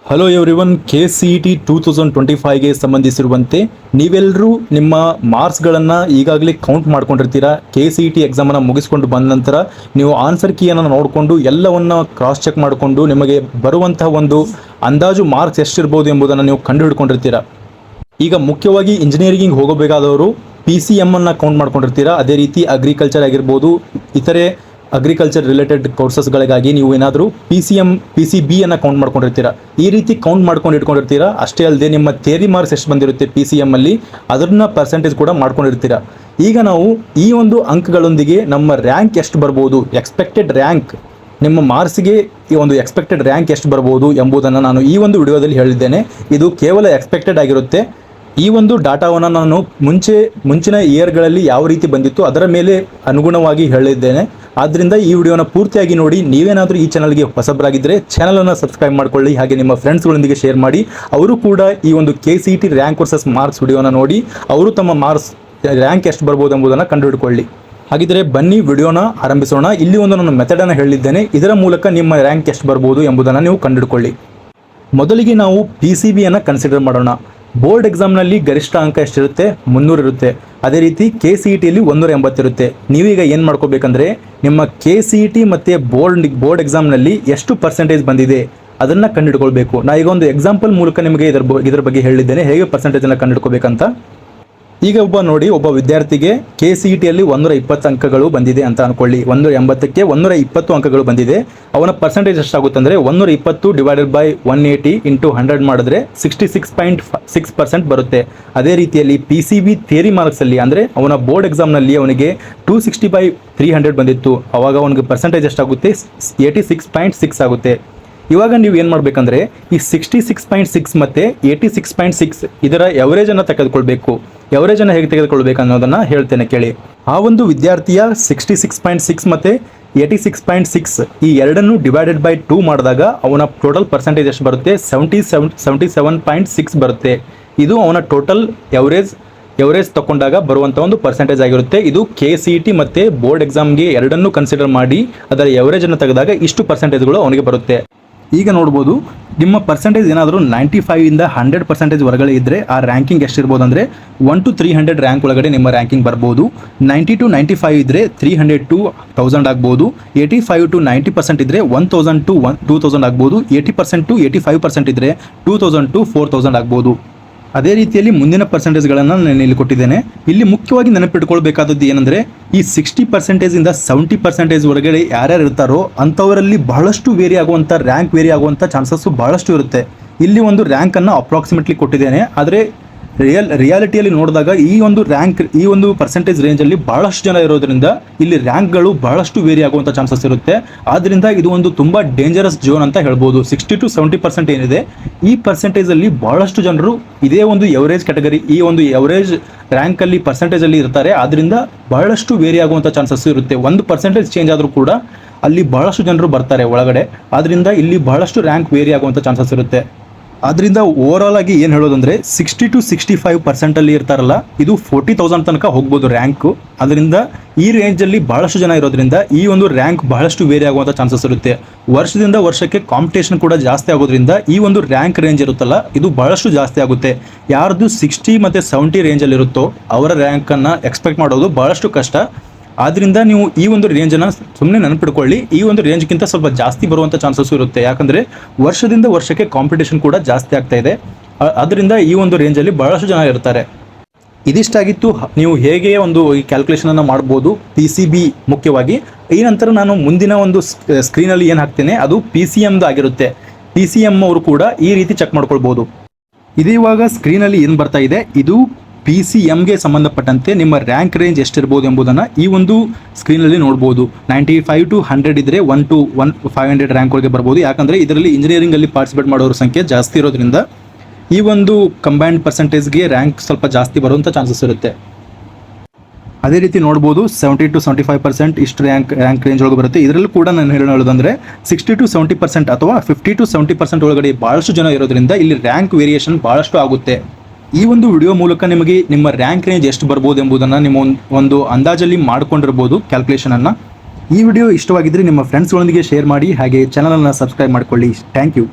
Hello everyone, KCET 2025ಗೆ ಸಂಬಂಧಿಸಿರುವಂತೆ ನೀವೆಲ್ಲರೂ ನಿಮ್ಮ ಮಾರ್ಕ್ಸ್ಗಳನ್ನು ಈಗಾಗಲೇ ಕೌಂಟ್ ಮಾಡ್ಕೊಂಡಿರ್ತೀರಾ. KCET ಎಕ್ಸಾಮನ್ನು ಮುಗಿಸ್ಕೊಂಡು ಬಂದ ನಂತರ ನೀವು ಆನ್ಸರ್ ಕೀಯನ್ನು ನೋಡಿಕೊಂಡು ಎಲ್ಲವನ್ನು ಕ್ರಾಸ್ ಚೆಕ್ ಮಾಡಿಕೊಂಡು ನಿಮಗೆ ಬರುವಂತಹ ಒಂದು ಅಂದಾಜು ಮಾರ್ಕ್ಸ್ ಎಷ್ಟಿರ್ಬೋದು ಎಂಬುದನ್ನು ನೀವು ಕಂಡುಹಿಡ್ಕೊಂಡಿರ್ತೀರಾ. ಈಗ ಮುಖ್ಯವಾಗಿ ಇಂಜಿನಿಯರಿಂಗಿಗೆ ಹೋಗಬೇಕಾದವರು PCM ಅನ್ನು ಕೌಂಟ್ ಮಾಡ್ಕೊಂಡಿರ್ತೀರಾ. ಅದೇ ರೀತಿ ಅಗ್ರಿಕಲ್ಚರ್ ಆಗಿರ್ಬೋದು, ಇತರೆ ಅಗ್ರಿಕಲ್ಚರ್ ರಿಲೇಟೆಡ್ ಕೋರ್ಸಸ್ಗಳಿಗಾಗಿ ನೀವು ಏನಾದರೂ PCB ಅನ್ನು ಕೌಂಟ್ ಮಾಡ್ಕೊಂಡಿರ್ತೀರಾ. ಈ ರೀತಿ ಕೌಂಟ್ ಮಾಡ್ಕೊಂಡು ಇಟ್ಕೊಂಡಿರ್ತೀರಾ. ಅಷ್ಟೇ ಅಲ್ಲದೆ ನಿಮ್ಮ ಥಿಯರಿ ಮಾರ್ಕ್ಸ್ ಎಷ್ಟು ಬಂದಿರುತ್ತೆ PCM ಅಲ್ಲಿ ಅದನ್ನ ಪರ್ಸೆಂಟೇಜ್ ಕೂಡ ಮಾಡ್ಕೊಂಡಿರ್ತೀರಾ. ಈಗ ನಾವು ಈ ಒಂದು ಅಂಕಗಳೊಂದಿಗೆ ನಮ್ಮ ರ್ಯಾಂಕ್ ಎಷ್ಟು ಬರ್ಬೋದು, ಎಕ್ಸ್ಪೆಕ್ಟೆಡ್ ರ್ಯಾಂಕ್, ನಿಮ್ಮ ಮಾರ್ಕ್ಸ್ಗೆ ಈ ಒಂದು ಎಕ್ಸ್ಪೆಕ್ಟೆಡ್ ರ್ಯಾಂಕ್ ಎಷ್ಟು ಬರ್ಬೋದು ಎಂಬುದನ್ನು ನಾನು ಈ ಒಂದು ವಿಡಿಯೋದಲ್ಲಿ ಹೇಳಿದ್ದೇನೆ. ಇದು ಕೇವಲ ಎಕ್ಸ್ಪೆಕ್ಟೆಡ್ ಆಗಿರುತ್ತೆ. ಈ ಒಂದು ಡಾಟಾವನ್ನು ನಾನು ಮುಂಚಿನ ಇಯರ್ಗಳಲ್ಲಿ ಯಾವ ರೀತಿ ಬಂದಿತ್ತು ಅದರ ಮೇಲೆ ಅನುಗುಣವಾಗಿ ಹೇಳಿದ್ದೇನೆ. ಆದ್ದರಿಂದ ಈ ವಿಡಿಯೋನ ಪೂರ್ತಿಯಾಗಿ ನೋಡಿ. ನೀವೇನಾದರೂ ಈ ಚಾನಲ್ಗೆ ಹೊಸಬರಾಗಿದ್ದರೆ ಚಾನಲನ್ನು ಸಬ್ಸ್ಕ್ರೈಬ್ ಮಾಡ್ಕೊಳ್ಳಿ, ಹಾಗೆ ನಿಮ್ಮ ಫ್ರೆಂಡ್ಸ್ಗಳೊಂದಿಗೆ ಶೇರ್ ಮಾಡಿ. ಅವರು ಕೂಡ ಈ ಒಂದು KCET ರ್ಯಾಂಕ್ ವರ್ಸಸ್ ಮಾರ್ಕ್ಸ್ ವಿಡಿಯೋನ ನೋಡಿ ಅವರು ತಮ್ಮ ಮಾರ್ಕ್ಸ್ ರ್ಯಾಂಕ್ ಎಷ್ಟು ಬರ್ಬೋದು ಎಂಬುದನ್ನು ಕಂಡುಹಿಡ್ಕೊಳ್ಳಿ. ಹಾಗಿದ್ರೆ ಬನ್ನಿ ವಿಡಿಯೋನ ಆರಂಭಿಸೋಣ. ಇಲ್ಲಿ ಒಂದು ನಾನು ಮೆಥಡನ್ನು ಹೇಳಿದ್ದೇನೆ, ಇದರ ಮೂಲಕ ನಿಮ್ಮ ರ್ಯಾಂಕ್ ಎಷ್ಟು ಬರ್ಬೋದು ಎಂಬುದನ್ನು ನೀವು ಕಂಡುಹಿಡ್ಕೊಳ್ಳಿ. ಮೊದಲಿಗೆ ನಾವು PCBಯನ್ನು ಕನ್ಸಿಡರ್ ಮಾಡೋಣ. ಬೋರ್ಡ್ ಎಕ್ಸಾಮ್ನಲ್ಲಿ ಗರಿಷ್ಠ ಅಂಕ ಎಷ್ಟಿರುತ್ತೆ? 300 ಇರುತ್ತೆ. ಅದೇ ರೀತಿ KCETಯಲ್ಲಿ 180 ಇರುತ್ತೆ. ನೀವೀಗ ಏನು ಮಾಡ್ಕೋಬೇಕಂದ್ರೆ ನಿಮ್ಮ KCET ಮತ್ತು ಬೋರ್ಡ್ ಎಕ್ಸಾಮ್ನಲ್ಲಿ ಎಷ್ಟು ಪರ್ಸೆಂಟೇಜ್ ಬಂದಿದೆ ಅದನ್ನು ಕಂಡುಹಿಡ್ಕೊಳ್ಬೇಕು. ನಾ ಈಗ ಒಂದು ಎಕ್ಸಾಂಪಲ್ ಮೂಲಕ ನಿಮಗೆ ಇದರ ಬಗ್ಗೆ ಹೇಳಿದ್ದೇನೆ, ಹೇಗೆ ಪರ್ಸೆಂಟೇಜನ್ನು ಕಂಡುಹಿಡ್ಕೋಬೇಕಂತ. ಈಗ ಒಬ್ಬ ವಿದ್ಯಾರ್ಥಿಗೆ KCETಯಲ್ಲಿ 120 ಅಂಕಗಳು ಬಂದಿದೆ ಅಂತ ಅನ್ಕೊಳ್ಳಿ. 180ಕ್ಕೆ 120 ಅಂಕಗಳು ಬಂದಿದೆ. ಅವನ ಪರ್ಸೆಂಟೇಜ್ ಎಷ್ಟಾಗುತ್ತೆ ಅಂದರೆ 120 ಡಿವೈಡೆಡ್ ಬೈ 180 ಇಂಟು 100 ಮಾಡಿದ್ರೆ 66.6% ಬರುತ್ತೆ. ಅದೇ ರೀತಿಯಲ್ಲಿ PCB ಥಿಯರಿ ಮಾರ್ಕ್ಸಲ್ಲಿ ಅಂದರೆ ಅವನ ಬೋರ್ಡ್ ಎಕ್ಸಾಮ್ನಲ್ಲಿ ಅವನಿಗೆ 260/300 ಬಂದಿತ್ತು. ಅವಾಗ ಅವನಿಗೆ ಪರ್ಸೆಂಟೇಜ್ ಎಷ್ಟಾಗುತ್ತೆ? 86.6 ಆಗುತ್ತೆ. ಇವಾಗ ನೀವು ಏನು ಮಾಡಬೇಕಂದ್ರೆ ಈ 66.6 ಮತ್ತು 86.6 ಇದರ ಎವರೇಜನ್ನು ತೆಗೆದುಕೊಳ್ಬೇಕು. ಎವರೇಜನ್ನು ಹೇಗೆ ತೆಗೆದುಕೊಳ್ಬೇಕು ಅನ್ನೋದನ್ನು ಹೇಳ್ತೇನೆ ಕೇಳಿ. ಆ ಒಂದು ವಿದ್ಯಾರ್ಥಿಯ 66.6 ಮತ್ತು 86.6 ಈ ಎರಡನ್ನು ಡಿವೈಡೆಡ್ ಬೈ 2 ಮಾಡಿದಾಗ ಅವನ ಟೋಟಲ್ ಪರ್ಸೆಂಟೇಜ್ ಎಷ್ಟು ಬರುತ್ತೆ? 77.6 ಬರುತ್ತೆ. ಇದು ಅವನ ಟೋಟಲ್ ಎವರೇಜ್ ತಗೊಂಡಾಗ ಬರುವಂಥ ಒಂದು ಪರ್ಸೆಂಟೇಜ್ ಆಗಿರುತ್ತೆ. ಇದು KCET ಮತ್ತು ಬೋರ್ಡ್ ಎಕ್ಸಾಮ್ಗೆ ಎರಡನ್ನೂ ಕನ್ಸಿಡರ್ ಮಾಡಿ ಅದರ ಎವರೇಜನ್ನು ತೆಗೆದಾಗ ಇಷ್ಟು ಪರ್ಸೆಂಟೇಜ್ಗಳು ಅವನಿಗೆ ಬರುತ್ತೆ. ಈಗ ನೋಡ್ಬೋದು, ನಿಮ್ಮ ಪರ್ಸೆಂಟೇಜ್ ಏನಾದರೂ 95 ಇಂದ 100% ಹೊರಗಡೆ ಇದ್ದರೆ ಆ ರ್ಯಾಂಕಿಂಗ್ ಎಷ್ಟಿರ್ಬೋದು ಅಂದರೆ 1 to 300 ರ್ಯಾಂಕ್ ಒಳಗಡೆ ನಿಮ್ಮ ರ್ಯಾಂಕಿಂಗ್ ಬರ್ಬೋದು. 90 to 95 ಇದ್ದರೆ 300 to 1000 ಆಗ್ಬೋದು. 85 to 90% ಇದ್ದರೆ 1000 to 2000 ಆಗ್ಬೋದು. 80% to 85% ಇದ್ದರೆ 2000 to 4000 ಆಗ್ಬೋದು. ಅದೇ ರೀತಿಯಲ್ಲಿ ಮುಂದಿನ ಪರ್ಸೆಂಟೇಜ್ಗಳನ್ನು ನಾನು ಇಲ್ಲಿ ಕೊಟ್ಟಿದ್ದೇನೆ. ಇಲ್ಲಿ ಮುಖ್ಯವಾಗಿ ನೆನಪಿಟ್ಕೊಳ್ಬೇಕಾದದ್ದು ಏನಂದರೆ ಈ 60% ಇಂದ 70% ಹೊರಗಡೆ ಯಾರ್ಯಾರು ಇರ್ತಾರೋ ಅಂಥವರಲ್ಲಿ ಬಹಳಷ್ಟು ವೇರಿ ಆಗುವಂಥ ರ್ಯಾಂಕ್ ವೇರಿ ಆಗುವಂಥ ಚಾನ್ಸಸ್ಸು ಬಹಳಷ್ಟು ಇರುತ್ತೆ. ಇಲ್ಲಿ ಒಂದು ರ್ಯಾಂಕನ್ನು ಅಪ್ರಾಕ್ಸಿಮೇಟ್ಲಿ ಕೊಟ್ಟಿದ್ದೇನೆ, ಆದರೆ ರಿಯಾಲಿಟಿಯಲ್ಲಿ ನೋಡಿದಾಗ ಈ ಒಂದು ಪರ್ಸೆಂಟೇಜ್ ರೇಂಜಲ್ಲಿ ಬಹಳಷ್ಟು ಜನ ಇರೋದ್ರಿಂದ ಇಲ್ಲಿ ರ್ಯಾಂಕ್ಗಳು ಬಹಳಷ್ಟು ವೇರಿ ಆಗುವಂಥ ಚಾನ್ಸಸ್ ಇರುತ್ತೆ. ಆದ್ದರಿಂದ ಇದು ಒಂದು ತುಂಬ ಡೇಂಜರಸ್ ಝೋನ್ ಅಂತ ಹೇಳ್ಬೋದು. 60 to 70% ಏನಿದೆ ಈ ಪರ್ಸೆಂಟೇಜಲ್ಲಿ ಬಹಳಷ್ಟು ಜನರು ಇದೇ ಒಂದು ಎವರೇಜ್ ಕ್ಯಾಟಗರಿ, ಈ ಒಂದು ಎವರೇಜ್ ರ್ಯಾಂಕಲ್ಲಿ ಪರ್ಸೆಂಟೇಜಲ್ಲಿ ಇರ್ತಾರೆ. ಆದ್ದರಿಂದ ಬಹಳಷ್ಟು ವೇರಿ ಆಗುವಂಥ ಚಾನ್ಸಸ್ ಇರುತ್ತೆ. 1% ಚೇಂಜ್ ಆದರೂ ಕೂಡ ಅಲ್ಲಿ ಬಹಳಷ್ಟು ಜನರು ಬರ್ತಾರೆ ಒಳಗಡೆ. ಆದ್ದರಿಂದ ಇಲ್ಲಿ ಬಹಳಷ್ಟು ರ್ಯಾಂಕ್ ವೇರಿ ಆಗುವಂಥ ಚಾನ್ಸಸ್ ಇರುತ್ತೆ. ಆದ್ದರಿಂದ ಓವರಾಲ್ ಆಗಿ ಏನು ಹೇಳೋದಂದರೆ 60 to 65% ಅಲ್ಲಿ ಇರ್ತಾರಲ್ಲ, ಇದು 40,000 ತನಕ ಹೋಗ್ಬೋದು ರ್ಯಾಂಕು. ಅದರಿಂದ ಈ ರೇಂಜಲ್ಲಿ ಬಹಳಷ್ಟು ಜನ ಇರೋದ್ರಿಂದ ಈ ಒಂದು ರ್ಯಾಂಕ್ ಬಹಳಷ್ಟು ವೇರಿ ಆಗುವಂಥ ಚಾನ್ಸಸ್ ಇರುತ್ತೆ. ವರ್ಷದಿಂದ ವರ್ಷಕ್ಕೆ ಕಾಂಪಿಟೇಷನ್ ಕೂಡ ಜಾಸ್ತಿ ಆಗೋದ್ರಿಂದ ಈ ಒಂದು ರ್ಯಾಂಕ್ ರೇಂಜ್ ಇರುತ್ತಲ್ಲ ಇದು ಬಹಳಷ್ಟು ಜಾಸ್ತಿ ಆಗುತ್ತೆ. ಯಾರ್ದು 60 ಮತ್ತು 70 ರೇಂಜಲ್ಲಿ ಇರುತ್ತೋ ಅವರ ರ್ಯಾಂಕನ್ನು ಎಕ್ಸ್ಪೆಕ್ಟ್ ಮಾಡೋದು ಬಹಳಷ್ಟು ಕಷ್ಟ. ಆದ್ದರಿಂದ ನೀವು ಈ ಒಂದು ರೇಂಜನ್ನು ಸುಮ್ಮನೆ ನೆನಪಿಟ್ಕೊಳ್ಳಿ. ಈ ಒಂದು ರೇಂಜ್ಗಿಂತ ಸ್ವಲ್ಪ ಜಾಸ್ತಿ ಬರುವಂಥ ಚಾನ್ಸಸ್ ಇರುತ್ತೆ, ಯಾಕಂದರೆ ವರ್ಷದಿಂದ ವರ್ಷಕ್ಕೆ ಕಾಂಪಿಟೇಷನ್ ಕೂಡ ಜಾಸ್ತಿ ಆಗ್ತಾ ಇದೆ. ಅದರಿಂದ ಈ ಒಂದು ರೇಂಜಲ್ಲಿ ಬಹಳಷ್ಟು ಜನ ಇರ್ತಾರೆ. ಇದಿಷ್ಟಾಗಿತ್ತು ನೀವು ಹೇಗೆ ಒಂದು ಈ ಕ್ಯಾಲ್ಕುಲೇಷನನ್ನು ಮಾಡ್ಬೋದು PCB ಮುಖ್ಯವಾಗಿ. ಈ ನಂತರ ನಾನು ಮುಂದಿನ ಒಂದು ಸ್ಕ್ರೀನಲ್ಲಿ ಏನು ಹಾಕ್ತೇನೆ ಅದು PCMದು ಆಗಿರುತ್ತೆ. PCM ಅವರು ಕೂಡ ಈ ರೀತಿ ಚೆಕ್ ಮಾಡ್ಕೊಳ್ಬೋದು. ಇದು ಇವಾಗ ಸ್ಕ್ರೀನಲ್ಲಿ ಏನು ಬರ್ತಾ ಇದೆ ಇದು PCMಗೆ ಸಂಬಂಧಪಟ್ಟಂತೆ ನಿಮ್ಮ ರ್ಯಾಂಕ್ ರೇಂಜ್ ಎಷ್ಟಿರ್ಬೋದು ಎಂಬುದನ್ನು ಈ ಒಂದು ಸ್ಕ್ರೀನಲ್ಲಿ ನೋಡ್ಬೋದು. 95 to 100 ಇದ್ದರೆ 1 to 500 ರ್ಯಾಂಕ್ ಒಳಗೆ ಬರ್ಬೋದು. ಯಾಕಂದರೆ ಇದರಲ್ಲಿ ಇಂಜಿನಿಯರಿಂಗಲ್ಲಿ ಪಾರ್ಟಿಸಿಪೇಟ್ ಮಾಡೋರ ಸಂಖ್ಯೆ ಜಾಸ್ತಿ ಇರೋದ್ರಿಂದ ಈ ಒಂದು ಕಂಬೈನ್ಡ್ ಪರ್ಸೆಂಟೇಜ್ಗೆ ರ್ಯಾಂಕ್ ಸ್ವಲ್ಪ ಜಾಸ್ತಿ ಬರುವಂಥ ಚಾನ್ಸಸ್ ಇರುತ್ತೆ. ಅದೇ ರೀತಿ ನೋಡ್ಬೋದು 70 to 75% ಇಷ್ಟು ರ್ಯಾಂಕ್ ರೇಂಜ್ ಒಳಗೆ ಬರುತ್ತೆ. ಇದರಲ್ಲೂ ಕೂಡ ನಾನು ಹೇಳೋದಂದರೆ 60 to 70% ಅಥವಾ 50 to 70% ಒಳಗಡೆ ಭಾಳಷ್ಟು ಜನ ಇರೋದ್ರಿಂದ ಇಲ್ಲಿ ರ್ಯಾಂಕ್ ವೇರಿಯೇಷನ್ ಭಾಳಷ್ಟು ಆಗುತ್ತೆ. ಈ ಒಂದು ವಿಡಿಯೋ ಮೂಲಕ ನಿಮಗೆ ನಿಮ್ಮ ರ್ಯಾಂಕ್ ರೇಂಜ್ ಎಷ್ಟು ಬರ್ಬೋದು ಎಂಬುದನ್ನು ನಿಮ್ಮ ಒಂದು ಅಂದಾಜಲ್ಲಿ ಮಾಡ್ಕೊಂಡಿರ್ಬೋದು ಕ್ಯಾಲ್ಕುಲೇಷನನ್ನು. ಈ ವಿಡಿಯೋ ಇಷ್ಟವಾಗಿದ್ದರೆ ನಿಮ್ಮ ಫ್ರೆಂಡ್ಸ್ಗಳೊಂದಿಗೆ ಶೇರ್ ಮಾಡಿ, ಹಾಗೆ ಚಾನಲನ್ನು ಸಬ್ಸ್ಕ್ರೈಬ್ ಮಾಡ್ಕೊಳ್ಳಿ. Thank you.